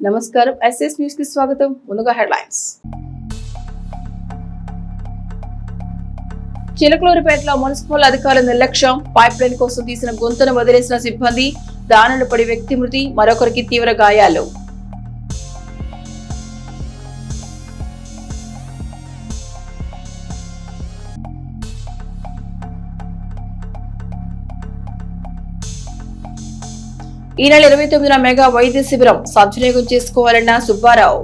నమస్కారం SS news కి స్వాగతం. ముందుగా హెడ్లైన్స్. చిలకలూరిపేటలో మున్సిపల్ అధికారుల నిర్లక్ష్యం, పైప్ లైన్ కోసం తీసిన గొంతును వదిలేసిన సిబ్బంది, దానిలో పడి వ్యక్తి మృతి, మరొకరికి తీవ్ర గాయాలు. ఈ నెల 29న మెగా వైద్య శిబిరం సద్వినియోగం చేసుకోవాలన్న సుబ్బారావు.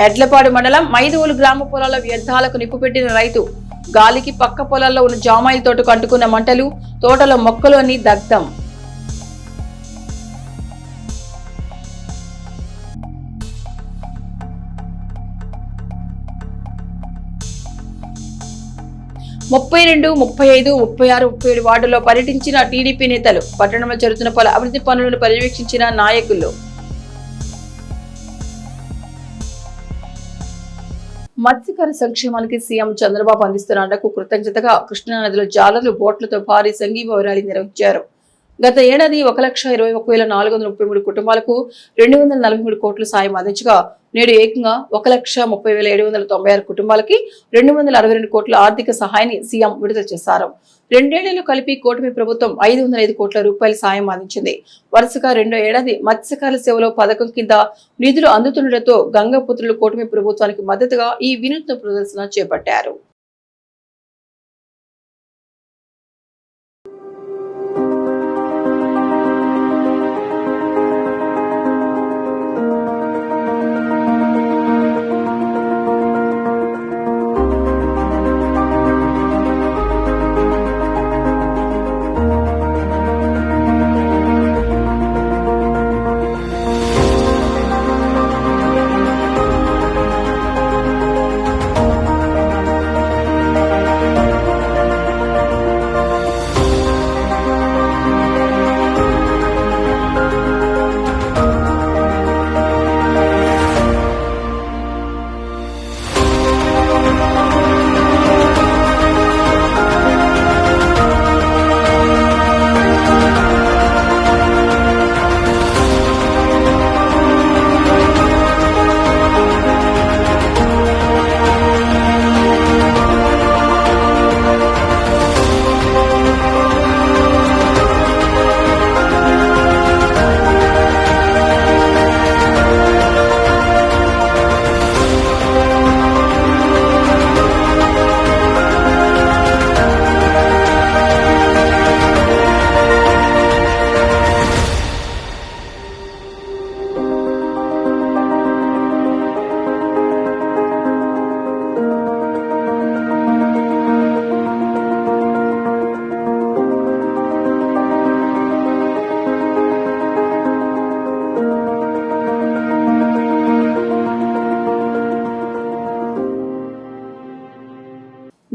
ఎడ్లపాడు మండలం మైదువులు గ్రామ పొలాల వ్యర్థాలకు నిప్పుపెట్టిన రైతు, గాలికి పక్క పొలాల్లో ఉన్న జామాయిల తోటకు అంటుకున్న మంటలు, తోటలో మొక్కలు అన్ని దగ్ధం. ముప్పై 32, 35, 36, 37 వార్డుల్లో పర్యటించిన టీడీపీ నేతలు, పట్టణంలో జరుగుతున్న పలు అభివృద్ధి పనులను పర్యవేక్షించిన నాయకులు. మత్స్యకార సంక్షేమానికి సీఎం చంద్రబాబు అందిస్తున్న అండకు కృతజ్ఞతగా కృష్ణానదిలో జాలర్లు, బోట్లతో భారీ సంఘీభావ ర్యాలీ నిర్వహించారు. గత ఏడాది 1,21,433 కుటుంబాలకు 243 కోట్ల సాయం అందించగా, నేడు ఏకంగా 1,30,796 కుటుంబాలకి 262 కోట్ల ఆర్థిక సహాయాన్ని సీఎం విడుదల చేశారు. 2 ఏళ్లలో కలిపి కూటమి ప్రభుత్వం 505 కోట్ల రూపాయల సాయం అందించింది. వరుసగా 2వ ఏడాది మత్స్యకారుల సేవలో పథకం కింద నిధులు అందుతుండటంతో గంగపుత్రులు కూటమి ప్రభుత్వానికి మద్దతుగా ఈ వినూత్న ప్రదర్శన చేపట్టారు.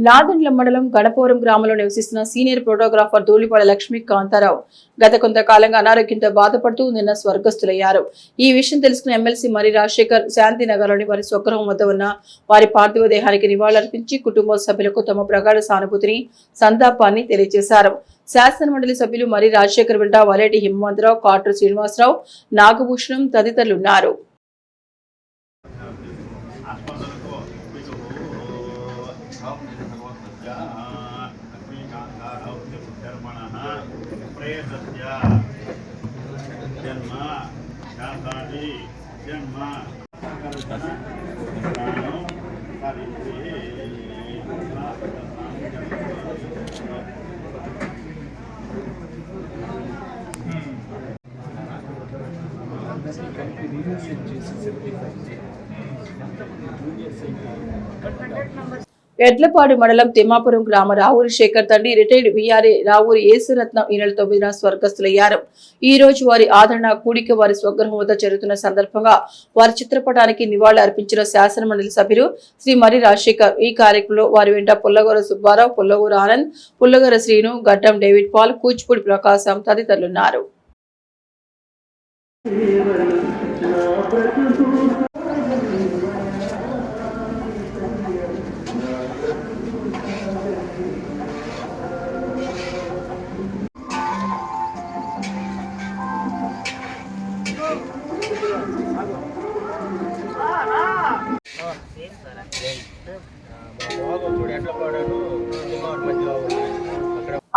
నాదెండ్ల మండలం గణపవరం గ్రామంలో నివసిస్తున్న సీనియర్ ఫోటోగ్రాఫర్ ధూళిపాడ లక్ష్మీ కాంతారావు గత కొంతకాలంగా అనారోగ్యంతో బాధపడుతూ నిన్న స్వర్గస్థులయ్యారు. ఈ విషయం తెలుసుకున్న ఎమ్మెల్సీ మరి రాజశేఖర్ శాంతినగర్లోని వారి స్వగృహం వద్ద ఉన్న వారి పార్థివ దేహానికి నివాళులర్పించి కుటుంబ సభ్యులకు తమ ప్రగాఢ సానుభూతిని, సంతాపాన్ని తెలియజేశారు. శాసనమండలి సభ్యులు మరి రాజశేఖర్ వెంట వలేటి హిమవంతరావు, కాట్రు శ్రీనివాసరావు, నాగభూషణం తదితరులున్నారు. ఎడ్లపాడు మండలం తిమ్మాపురం గ్రామ రావూరి శేఖర్ తండ్రి రిటైర్డ్ విఆర్ఏ రావూరి యేసురత్నం ఈ నెల 9న స్వర్గస్థులయ్యారు. ఈ రోజు వారి ఆదరణ కూడిక వారి స్వగృహం వద్ద జరుగుతున్న సందర్భంగా వారి చిత్రపటానికి నివాళులు అర్పించిన శాసనమండలి సభ్యులు శ్రీ మరి రాజశేఖర్. ఈ కార్యక్రమంలో వారి వెంట పుల్లగూర సుబ్బారావు, పుల్లగూర ఆనంద్, పుల్లగూర శ్రీను, గడ్డం డేవిడ్ పాల్, కూచిపూడి ప్రకాశం తదితరులున్నారు.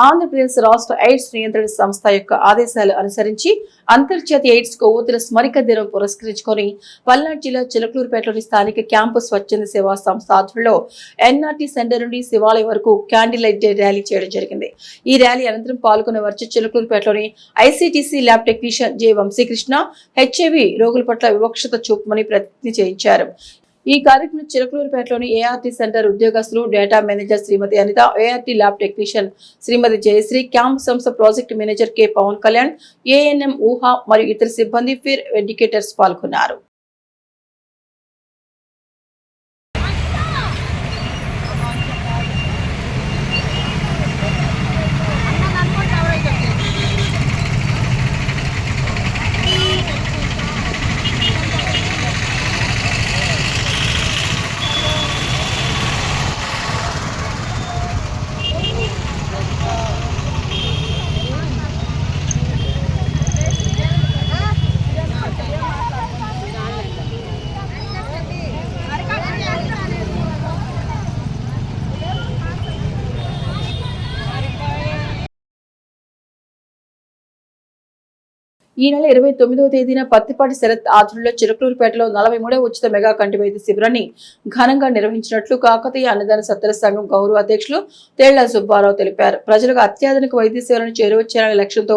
ఆంధ్రప్రదేశ్ రాష్ట్ర ఎయిడ్స్ నియంత్రణ సంస్థ యొక్క ఆదేశాలు అనుసరించి అంతర్జాతీయ ఎయిడ్స్ కొవ్వొత్తుల స్మరిక దినం పురస్కరించుకొని పల్నాడు జిల్లా చిలకలూరుపేటలోని స్థానిక క్యాంపు స్వచ్ఛంద సేవా సంస్థ ఆధ్వర్యంలో ఎన్ఆర్టీ సెంటర్ నుండి శివాలయం వరకు క్యాండిల్ లైట్ డే ర్యాలీ చేయడం జరిగింది. ఈ ర్యాలీ అనంతరం పాల్గొన్న వారు చిలకలూరుపేటలోని ICTC lab technician J Vamsikrishna HIV రోగుల పట్ల వివక్షత చూపమని ప్రతిజ్ఞ చేయించారు. ఈ కార్యక్రమం చిలకలూరుపేటలోని ఏఆర్టీ సెంటర్ ఉద్యోగస్తులు, data manager Shrimati Anitha, ART lab technician Shrimati Jayasri, camp సంస్థ project manager K Pavan Kalyan, ANM Uha మరియు ఇతర సిబ్బంది, ఫిర్ ఎడ్యుకేటర్స్ పాల్గొన్నారు. ఈ నెల 29వ తేదీన పత్తిపాటి శరత్ ఆధ్వర్యంలో చిలకలూరుపేటలో 43వ ఉచిత మెగా కంటి వైద్య శిబిరాన్ని ఘనంగా నిర్వహించినట్లు కాకతీయ అన్నదాన సత్ర సంఘం గౌరవ అధ్యక్షులు తేళ్ల సుబ్బారావు తెలిపారు. ప్రజలకు అత్యాధునిక వైద్య సేవలను చేరువచ్చేయాలనే లక్ష్యంతో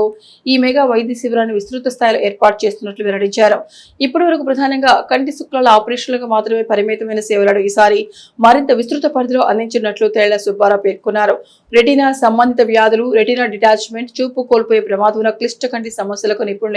ఈ మెగా వైద్య శిబిరాన్ని విస్తృత స్థాయిలో ఏర్పాటు చేస్తున్నట్లు వెల్లడించారు. ఇప్పటి వరకు ప్రధానంగా కంటి శుక్లాల ఆపరేషన్లకు మాత్రమే పరిమితమైన సేవలను ఈసారి మరింత విస్తృత పరిధిలో అందించినట్లు తేళ్ల సుబ్బారావు పేర్కొన్నారు. రెటీనా సంబంధిత వ్యాధులు, రెటీనా డిటాచ్మెంట్, చూపు కోల్పోయే ప్రమాదం ఉన్న క్లిష్ట కంటి సమస్యలకు నిపుణులైన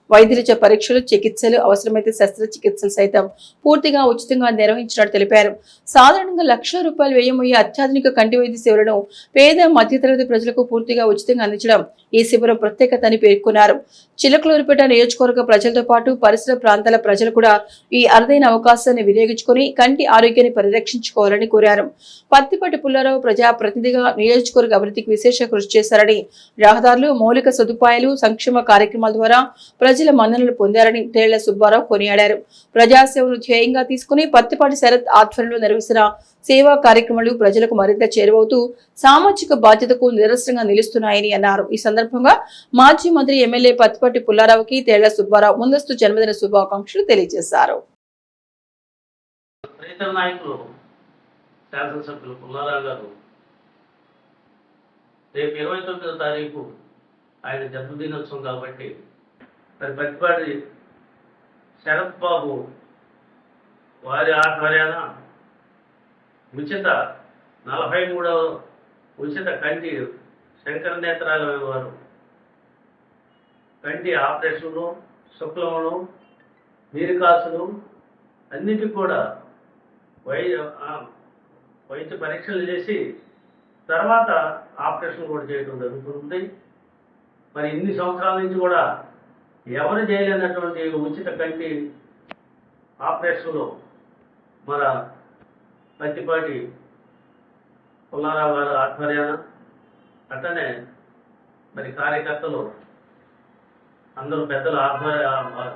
వైద్యులచే పరీక్షలు, చికిత్సలు, అవసరమైతే శస్త్రచికిత్సలు సైతం పూర్తిగా ఉచితంగా నిర్వహించినట్టు తెలిపారు. సాధారణంగా ₹1,00,000 వ్యయమయ్యే అత్యాధునిక కంటి వైద్య సేవలను పేద మధ్యతరగతి ప్రజలకు పూర్తిగా ఉచితంగా అందించడం ఈ శిబిరం ప్రత్యేకత అని పేర్కొన్నారు. చిలకలూరుపేట నియోజకవర్గ ప్రజలతో పాటు పరిసర ప్రాంతాల ప్రజలు కూడా ఈ అరుదైన అవకాశాన్ని వినియోగించుకుని కంటి ఆరోగ్యాన్ని పరిరక్షించుకోవాలని కోరారు. పత్తిపాటి పుల్లారావు ప్రజా ప్రతినిధిగా నియోజకవర్గ అభివృద్ధికి విశేష కృషి చేశారని, రహదారులు, మౌలిక సదుపాయాలు, సంక్షేమ కార్యక్రమాల ద్వారా ప్రజల మన్ననలు పొందారని తేళ్ల సుబ్బారావు కొనియాడారు. ప్రజాసేవను ధ్యేయంగా తీసుకుని పత్తిపాటి శరత్ ఆధ్వర్యంలో నిర్వహిస్తున్న సేవా కార్యక్రమాలు ప్రజలకు మరింత చేరువవుతూ సామాజిక బాధ్యతకు నిరసనగా నిలుస్తున్నాయని అన్నారు. ఈ సందర్భంగా మాజీ మంత్రి, ఎమ్మెల్యే పత్తిపాటి పుల్లారావుకి తేళ్ల సుబ్బారావు ముందస్తు జన్మదిన శుభాకాంక్షలు తెలియజేశారు. రేపు 29వ తారీఖు ఆయన జన్మదినోత్సవం కాబట్టి మరి పత్తిపాటి శరత్ బాబు వారి ఆధ్వర్యాన ఉచిత 43వ ఉచిత కంటి శంకర నేత్రాలయ వారు కంటి ఆపరేషన్లు, శుక్లములు, నీరుకాసులు అన్నిటికీ కూడా వైద్య పరీక్షలు చేసి తర్వాత ఆపరేషన్ కూడా చేయడం జరుగుతుంది. మరి ఇన్ని సంవత్సరాల నుంచి కూడా ఎవరు చేయలేనటువంటి ఉచిత కంటి ఆపరేషన్లు మన పత్తిపాటి పుల్లారావు గారు ఆధ్వర్యాన, అట్లనే మరి కార్యకర్తలు అందరూ పెద్దల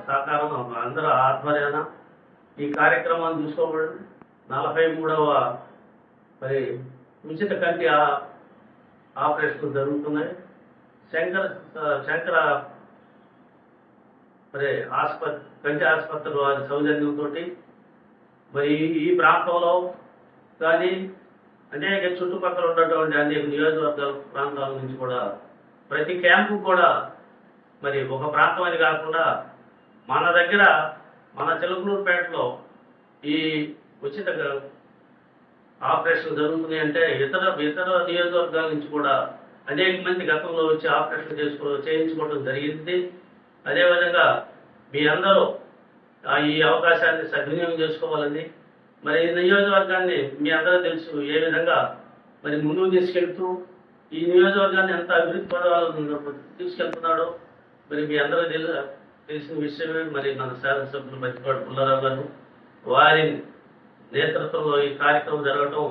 సహకారం అందరూ ఆధ్వర్యాన ఈ కార్యక్రమాన్ని చూసుకోబడి 43వ మరి ఉచిత కంటి ఆపరేషన్లు జరుగుతున్నాయి. శంకర మరి కంటి ఆసుపత్రుల వారి సౌజన్యంతో మరి ఈ ప్రాంతంలో కానీ అనేక చుట్టుపక్కల ఉన్నటువంటి అనేక నియోజకవర్గాల ప్రాంతాల నుంచి కూడా ప్రతి క్యాంపు కూడా మరి ఒక ప్రాంతం అని కాకుండా మన దగ్గర మన చిలకలూరుపేటలో ఈ ఉచిత ఆపరేషన్ జరుగుతున్నాయి అంటే ఇతర నియోజకవర్గాల నుంచి కూడా అనేక మంది గతంలో వచ్చి ఆపరేషన్ చేయించుకోవడం జరిగింది. అదేవిధంగా మీ అందరూ ఈ అవకాశాన్ని సద్వినియోగం చేసుకోవాలని, మరి ఈ నియోజకవర్గాన్ని మీ అందరూ తెలుసు ఏ విధంగా మరి ముందుకు తీసుకెళ్తూ ఈ నియోజకవర్గాన్ని ఎంత అభివృద్ధి పదవాలను తీసుకెళ్తున్నాడో మరి మీ అందరూ తెలిసిన విషయమే. మరి మన శాసనసభ్యులు పత్తిపాటి పుల్లారావు గారు వారి నేతృత్వంలో ఈ కార్యక్రమం జరగటం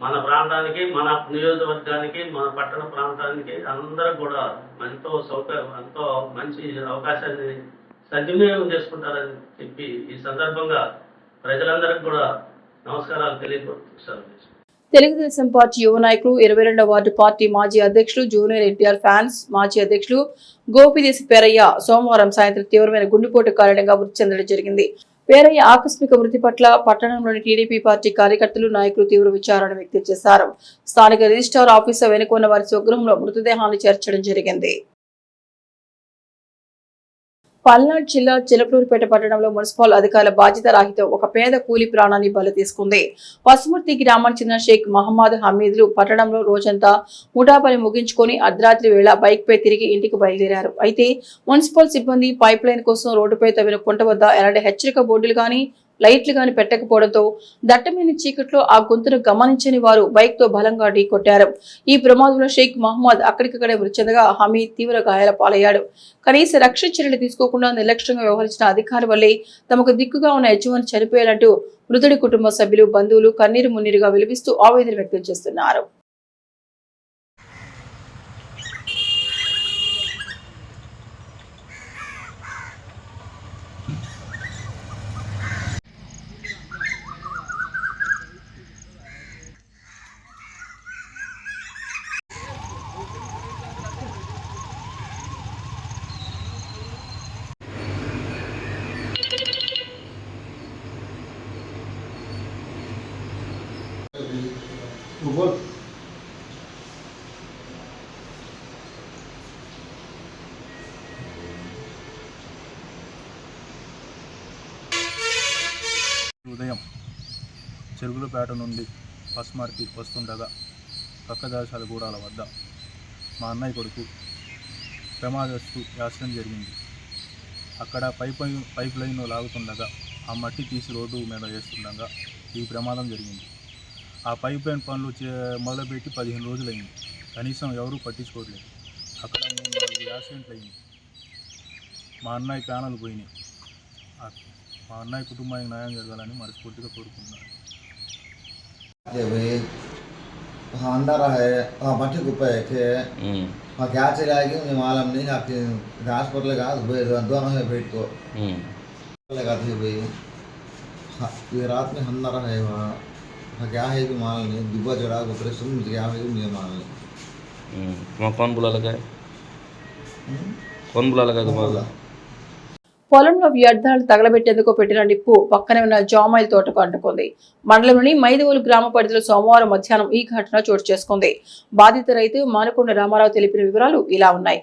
మన ప్రాంతానికి, మన నియోజకవర్గానికి, మన పట్టణ ప్రాంతానికి అందరూ కూడా ఎంతో మంచి అవకాశాన్ని సద్వినియోగం చేసుకుంటారని చెప్పి ఈ సందర్భంగా ప్రజలందరికీ కూడా నమస్కారాలు తెలియజేస్తున్నాను. తెలుగుదేశం పార్టీ యువ నాయకులు 22వ వార్డు పార్టీ మాజీ అధ్యక్షులు జూనియర్ ఎన్టీఆర్ ఫ్యాన్స్ మాజీ అధ్యక్షులు గోపిదేశి పేరయ్య సోమవారం సాయంత్రం తీవ్రమైన గుండెపోటు కారణంగా మృతి చెందడం జరిగింది. పేరయ్య ఆకస్మిక మృతి పట్ల పట్టణంలోని టీడీపీ పార్టీ కార్యకర్తలు నాయకులు తీవ్ర విచారాన్ని వ్యక్తం చేశారు. స్థానిక రిజిస్ట్రార్ ఆఫీసర్ వెనుక ఉన్న వారి స్వగృహంలో మృతదేహాన్ని చేర్చడం జరిగింది. పల్నాడు జిల్లా చిలకలూరుపేట పట్టణంలో మున్సిపల్ అధికారుల బాధ్యత రాహిత్యం ఒక పేద కూలి ప్రాణాన్ని బలి తీసుకుంది. పసుమర్తి గ్రామానికి చెందిన షేక్ మహమ్మద్ హమీద్లు పట్టణంలో రోజంతా ముఠా పని ముగించుకొని అర్ధరాత్రి వేళ బైక్ పై తిరిగి ఇంటికి బయలుదేరారు. అయితే మున్సిపల్ సిబ్బంది పైప్ లైన్ కోసం రోడ్డుపై తవ్విన కుంట వద్ద ఎలాంటి హెచ్చరిక బోర్డులు గాని లైట్లు గాని పెట్టకపోవడంతో దట్టమైన చీకట్లో ఆ గొంతును గమనించని వారు బైక్ తో బలంగా ఢీకొట్టారు. ఈ ప్రమాదంలో షేక్ మహమ్మద్ అక్కడికక్కడే మృతి చెందగా హమీద్ తీవ్ర గాయాల పాలయ్యాడు. కనీస రక్షణ చర్యలు తీసుకోకుండా నిర్లక్ష్యంగా వ్యవహరించిన అధికారి వల్లే తమకు దిక్కుగా ఉన్న యజమాని చనిపోయారంటూ మృతుడి కుటుంబ సభ్యులు బంధువులు కన్నీరు మున్నీరుగా విలపిస్తూ ఆవేదన వ్యక్తం చేస్తున్నారు. ఉదయం చెరుగులపేట నుండి పసుమర్తి వస్తుండగా పక్కదాశాల గూడాల వద్ద మా అన్నయ్య కొడుకు ప్రమాదస్తు యాక్సిడెంట్ జరిగింది. అక్కడ పైప్ లైన్ లాగుతుండగా ఆ మట్టి తీసి రోడ్డు మీద వేస్తుండగా ఈ ప్రమాదం జరిగింది. ఆ పైప్ లైన్ పనులు మొదలుపెట్టి 15 రోజులైంది. కనీసం ఎవరూ పట్టించుకోవట్లేదు. అక్కడ 3-4 యాక్సిడెంట్లు అయింది. మా అన్నయ్య ప్రాణాలు పోయినాయి. మా అన్నయ్య కుటుంబానికి న్యాయం జరగాలని మనస్ఫూర్తిగా కోరుకుంటున్నాను. अंदर है मट्टी गुप्पे थे क्या चलाएगी मुझे मालूम नहीं आपके घास पर लगा दोनों है पेट को लगा थे भाई ये रात में अंदर है वहाँ क्या है भी मालूम नहीं डिब्बा चढ़ा उतरे सुन क्या है मुझे मालूम नहीं। वहाँ कौन बुला लगा है? कौन बुला लगा तुम्हारा? పొలంలో వ్యర్థాలు తగలబెట్టేందుకు పెట్టిన నిప్పు పక్కనే ఉన్న జామాయిల తోటకు అంటుకుంది. మండలంలోని మైదవోలు గ్రామ పరిధిలో సోమవారం మధ్యాహ్నం ఈ ఘటన చోటు చేసుకుంది. బాధిత రైతు మానుకొండ రామారావు తెలిపిన వివరాలు ఇలా ఉన్నాయి.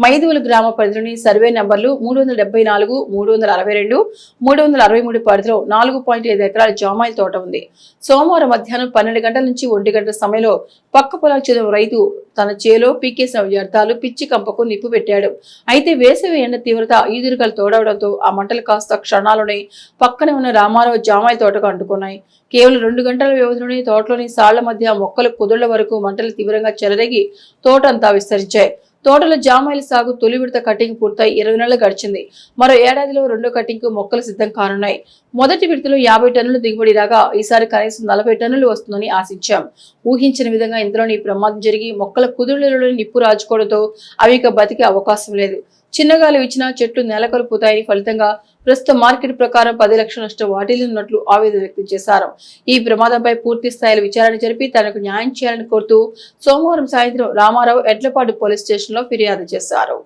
మైదవోలు గ్రామ పరిధిలోని సర్వే నంబర్లు 374, 362, 363 పరిధిలో 4.5 ఎకరాల జామాయిల తోట ఉంది. సోమవారం మధ్యాహ్నం 12 గంటల నుంచి 1 గంటల సమయంలో పక్క పొలాలకు చెందిన రైతు తన చేలో పీకేసిన వ్యర్థాలు పిచ్చి కంపకు నిప్పు పెట్టాడు. అయితే వేసవి ఎండ తీవ్రత ఈదురుగాలు తోడవడంతో ఆ మంటలు కాస్త క్షణాల్లోనే పక్కనే ఉన్న రామారావు జామాయిల తోటకు అంటుకున్నాయి. కేవలం 2 గంటల వ్యవధిలోనే తోటలోని సాళ్ల మధ్య మొక్కలు కుదుళ్ల వరకు మంటలు తీవ్రంగా చెలరేగి తోటంతా విస్తరించాయి. తోటలో జామాయిల సాగు తొలి విడత కటింగ్ పూర్తయి 20 నెలలు గడిచింది. మరో ఏడాదిలో రెండో కటింగ్ కు మొక్కలు సిద్ధం కానున్నాయి. మొదటి విడతలో 50 టన్నులు దిగుబడి రాగా ఈసారి కనీసం 40 టన్నులు వస్తుందని ఆశించాం. ఊహించిన విధంగా ఇందులోని ప్రమాదం జరిగి మొక్కల కుదుళ్లలో నిప్పు రాజుకోవడంతో అవి ఇక బతికే అవకాశం లేదు. చిన్నగాలు ఇచ్చిన చెట్లు నెలకొల్పుతాయని ఫలితంగా ప్రస్తుత మార్కెట్ ప్రకారం 10 లక్షల నష్టం వాటిల్లినట్లు ఆవేదన వ్యక్తం చేశారు. ఈ ప్రమాదంపై పూర్తి స్థాయిలో విచారణ జరిపి తనకు న్యాయం చేయాలని కోరుతూ సోమవారం సాయంత్రం రామారావు ఎడ్లపాడు పోలీస్ స్టేషన్లో ఫిర్యాదు చేశారు.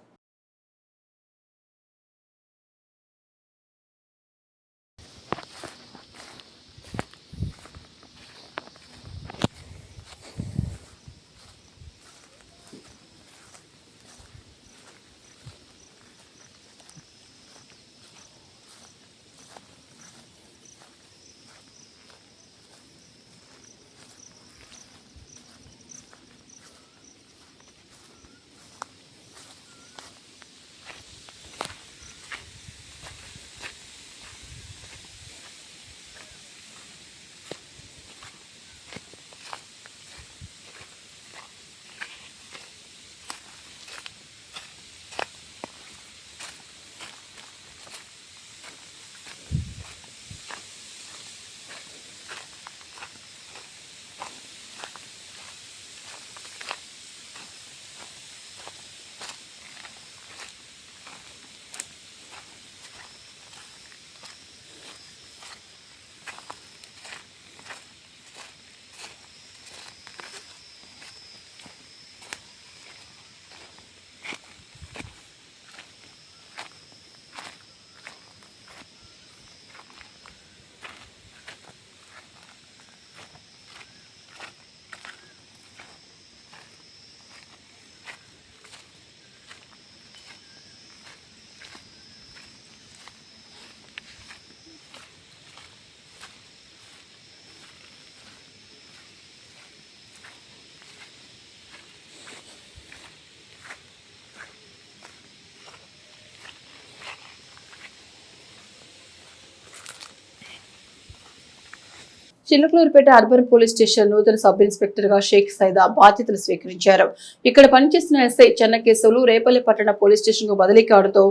చిలకలూరుపేట అర్బన్ పోలీస్ స్టేషన్ నూతన సబ్ ఇన్స్పెక్టర్ గా షేక్ సైదా బాధ్యతలు స్వీకరించారు. ఇక్కడ పనిచేస్తున్న ఎస్ఐ చెన్నకేశవులు రేపల్లి పట్టణ పోలీస్ స్టేషన్ కు బదిలీ కావడంతో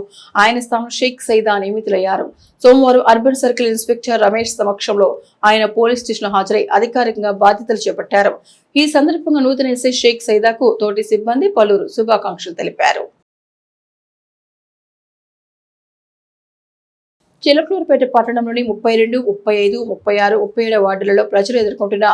ఆయన స్థానం షేక్ సైదా నియమితులయ్యారు. సోమవారం అర్బన్ సర్కిల్ ఇన్స్పెక్టర్ రమేష్ సమక్షంలో ఆయన పోలీస్ స్టేషన్ హాజరై అధికారికంగా బాధ్యతలు చేపట్టారు. ఈ సందర్భంగా నూతన ఎస్ఐ షేక్ సైదాకు తోటి సిబ్బంది పలువురు శుభాకాంక్షలు తెలిపారు. చిలకలూరుపేట పట్టణంలోని 32, 35, 36, 37 వార్డులలో ప్రజలు ఎదుర్కొంటున్న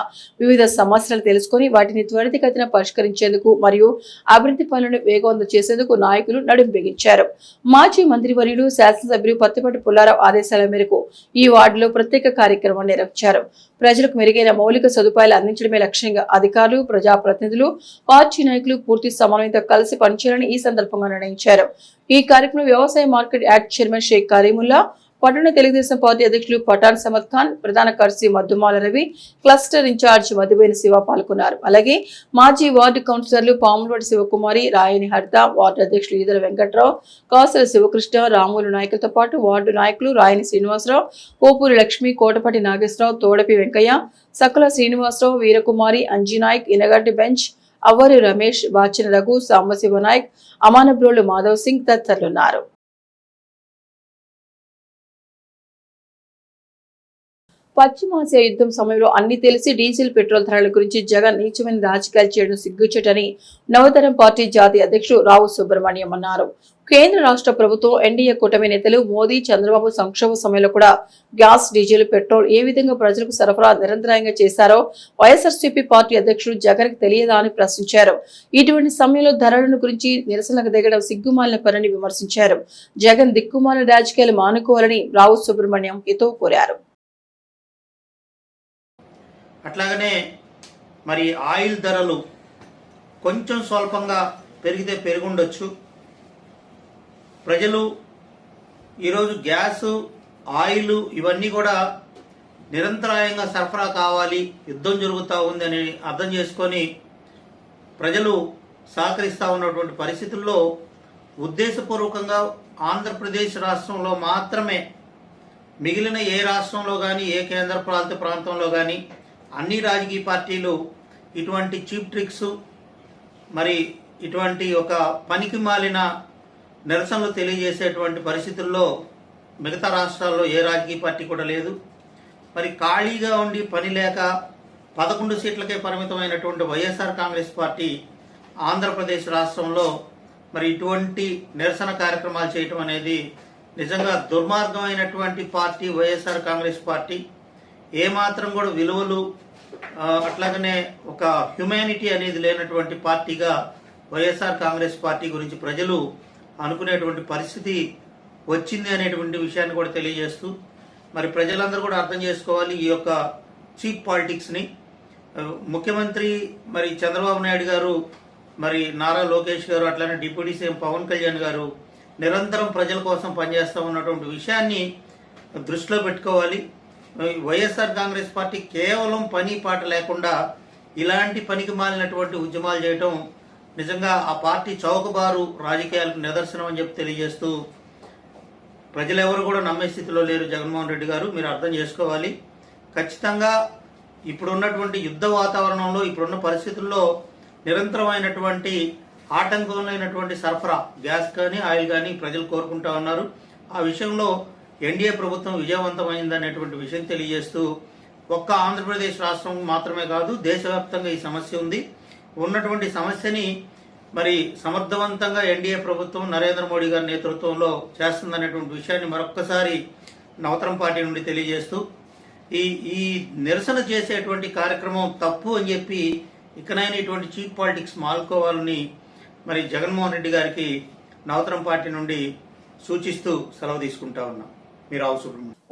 వివిధ సమస్యలు తెలుసుకుని వాటిని త్వరితగతిన పరిష్కరించేందుకు మరియు అభివృద్ధి పనులను వేగవంతం చేసేందుకు నాయకులు నడుం బిగించారు. మాజీ మంత్రివర్యులు శాసనసభ్యులు పత్తిపాటి పుల్లారావు ఆదేశాల మేరకు ఈ వార్డులో ప్రత్యేక కార్యక్రమాన్ని నిర్వహించారు. ప్రజలకు మెరుగైన మౌలిక సదుపాయాలు అందించడమే లక్ష్యంగా అధికారులు, ప్రజాప్రతినిధులు, పార్టీ నాయకులు పూర్తి సమన్వయంతో కలిసి పనిచేయాలని ఈ సందర్భంగా నిర్ణయించారు. ఈ కార్యక్రమంలో వ్యవసాయ market act chairman Shaik Karimulla, పట్టణ తెలుగుదేశం పార్టీ అధ్యక్షులు పఠాన్ సమద్ ఖాన్, ప్రధాన కార్యదర్శి మద్దుమాల రవి, క్లస్టర్ ఇన్ఛార్జ్ మధుబేని శివ పాల్గొన్నారు. అలాగే మాజీ వార్డు కౌన్సిలర్లు పాములవాడి శివకుమారి, రాయని హరిత, వార్డు అధ్యక్షులు ఈదల వెంకట్రావు, కాసల శివకృష్ణ, రాములు నాయకులతో పాటు వార్డు నాయకులు రాయని శ్రీనివాసరావు, పోపూరి లక్ష్మి, కోటపాటి నాగేశ్వరరావు, తోడపి వెంకయ్య, సకల శ్రీనివాసరావు, వీరకుమారి, అంజీనాయక్, ఇనగడ్డి బెంచ్, అవ్వరి రమేష్, బాచిన రఘు, సాంబశివ నాయక్, అమానబ్రోలు మాధవ్ సింగ్ తదితరులున్నారు. పశ్చిమాసియా యుద్ధం సమయంలో అన్ని తెలిసి డీజిల్, పెట్రోల్ ధరల గురించి జగన్ నీచమైన రాజకీయాలు చేయడం సిగ్గుచేటని నవతరం పార్టీ జాతీయ అధ్యక్షుడు రావు సుబ్రహ్మణ్యం అన్నారు. కేంద్ర రాష్ట్ర ప్రభుత్వం, ఎన్డీఏ కూటమి నేతలు మోదీ, చంద్రబాబు సంక్షోభ సమయంలో కూడా గ్యాస్, డీజిల్, పెట్రోల్ ఏ విధంగా ప్రజలకు సరఫరా నిరంతరాయంగా చేశారో వైఎస్ఆర్సీపీ పార్టీ అధ్యక్షుడు జగన్ తెలియదా అని ప్రశ్నించారు. ఇటువంటి సమయంలో ధరలను గురించి నిరసనకు దిగడం సిగ్గుమాలిన పనిని విమర్శించారు. జగన్ దిక్కుమాలిన రాజకీయాలు మానుకోవాలని రావు సుబ్రహ్మణ్యం హితవు కోరారు. అట్లాగనే మరి ఆయిల్ ధరలు కొంచెం స్వల్పంగా పెరిగితే పెరుగుండొచ్చు. ప్రజలు ఈరోజు గ్యాసు, ఆయిల్ ఇవన్నీ కూడా నిరంతరాయంగా సరఫరా కావాలి, యుద్ధం జరుగుతూ ఉందని అర్థం చేసుకొని ప్రజలు సహకరిస్తూ ఉన్నటువంటి పరిస్థితుల్లో ఉద్దేశపూర్వకంగా ఆంధ్రప్రదేశ్ రాష్ట్రంలో మాత్రమే, మిగిలిన ఏ రాష్ట్రంలో కానీ ఏ కేంద్ర పాలిత ప్రాంతంలో కానీ అన్ని రాజకీయ పార్టీలు ఇటువంటి చీప్ ట్రిక్స్, మరి ఇటువంటి ఒక పనికి మాలిన నిరసనలు తెలియజేసేటువంటి పరిస్థితుల్లో మిగతా రాష్ట్రాల్లో ఏ రాజకీయ పార్టీ కూడా లేదు. మరి ఖాళీగా ఉండి పని లేక 11 సీట్లకే పరిమితమైనటువంటి వైఎస్ఆర్ కాంగ్రెస్ పార్టీ ఆంధ్రప్రదేశ్ రాష్ట్రంలో మరి ఇటువంటి నిరసన కార్యక్రమాలు చేయటం అనేది నిజంగా దుర్మార్గమైనటువంటి పార్టీ వైఎస్ఆర్ కాంగ్రెస్ పార్టీ. ఏమాత్రం కూడా విలువలు, అట్లాగనే ఒక హ్యుమానిటీ అనేది లేనటువంటి పార్టీగా వైఎస్ఆర్ కాంగ్రెస్ పార్టీ గురించి ప్రజలు అనుకునేటువంటి పరిస్థితి వచ్చింది అనేటువంటి విషయాన్ని కూడా తెలియజేస్తూ, మరి ప్రజలందరూ కూడా అర్థం చేసుకోవాలి ఈ యొక్క చీప్ పాలిటిక్స్ని. ముఖ్యమంత్రి మరి చంద్రబాబు నాయుడు గారు, మరి నారా లోకేష్ గారు, అట్లానే డిప్యూటీ సీఎం పవన్ కళ్యాణ్ గారు నిరంతరం ప్రజల కోసం పనిచేస్తూ ఉన్నటువంటి విషయాన్ని దృష్టిలో పెట్టుకోవాలి. వైఎస్ఆర్ కాంగ్రెస్ పార్టీ కేవలం పని పాట లేకుండా ఇలాంటి పనికి మాలినటువంటి ఉద్యమాలు చేయటం నిజంగా ఆ పార్టీ చౌకబారు రాజకీయాలకు నిదర్శనం అని చెప్పి తెలియజేస్తూ, ప్రజలు ఎవరు కూడా నమ్మే స్థితిలో లేరు జగన్మోహన్ రెడ్డి గారు, మీరు అర్థం చేసుకోవాలి. ఖచ్చితంగా ఇప్పుడున్నటువంటి యుద్ధ వాతావరణంలో, ఇప్పుడున్న పరిస్థితుల్లో నిరంతరమైనటువంటి ఆటంకమైనటువంటి సరఫరా, గ్యాస్ కానీ ఆయిల్ కానీ ప్రజలు కోరుకుంటా ఉన్నారు. ఆ విషయంలో ఎన్డీఏ ప్రభుత్వం విజయవంతమైందనేటువంటి విషయం తెలియజేస్తూ, ఒక్క ఆంధ్రప్రదేశ్ రాష్ట్రం మాత్రమే కాదు, దేశవ్యాప్తంగా ఈ సమస్య ఉంది. ఉన్నటువంటి సమస్యని మరి సమర్థవంతంగా ఎన్డీఏ ప్రభుత్వం నరేంద్ర మోడీ గారి నేతృత్వంలో చేస్తుందనేటువంటి విషయాన్ని మరొక్కసారి నవతరం పార్టీ నుండి తెలియజేస్తూ, ఈ నిరసన చేసేటువంటి కార్యక్రమం తప్పు అని చెప్పి ఇకనైనా ఇటువంటి చీప్ పాలిటిక్స్ మాల్కోవాలని మరి జగన్మోహన్ రెడ్డి గారికి నవతరం పార్టీ నుండి సూచిస్తూ సెలవు తీసుకుంటా ఉన్నాం.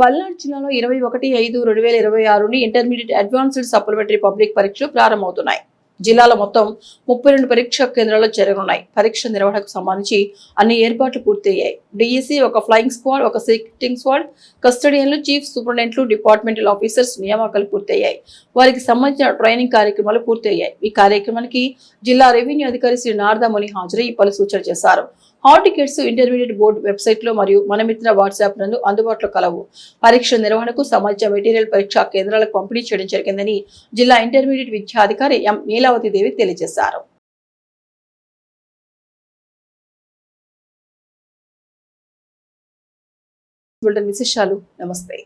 పల్నాడు జిల్లాలో 21/5/2026 ఇంటర్మీడియట్ అడ్వాన్స్డ్ సప్లిమెంటరీ పబ్లిక్ పరీక్షలు ప్రారంభమవుతున్నాయి. జిల్లాలో మొత్తం 32 పరీక్షా కేంద్రాల్లో జరగనున్నాయి. పరీక్ష నిర్వహణకు సంబంధించి అన్ని ఏర్పాట్లు పూర్తయ్యాయి. డిఈసి, ఒక ఫ్లయింగ్ స్క్వాడ్, ఒక సిట్టింగ్ స్క్వాడ్, కస్టడియన్లు, చీఫ్ సూపరింటెండెంట్లు, డిపార్ట్మెంటల్ ఆఫీసర్స్ నియామకాలు పూర్తయ్యాయి. వారికి సంబంధించిన ట్రైనింగ్ కార్యక్రమాలు పూర్తయ్యాయి. ఈ కార్యక్రమానికి జిల్లా రెవెన్యూ అధికారి శ్రీ నారదాముని హాజరై పలు సూచనలు చేశారు. Hall tickets intermediate board website లో మరియు మన మిత్ర వాట్సాప్ నందు అందుబాటులో కలవు. పరీక్ష నిర్వహణకు సంబంధించిన మెటీరియల్ పరీక్షా కేంద్రాలకు పంపిణీ చేయడం జరిగిందని జిల్లా ఇంటర్మీడియట్ విద్యాధికారి ఎం నీలావతి దేవి తెలియజేశారు. విశేషాలు. నమస్తే.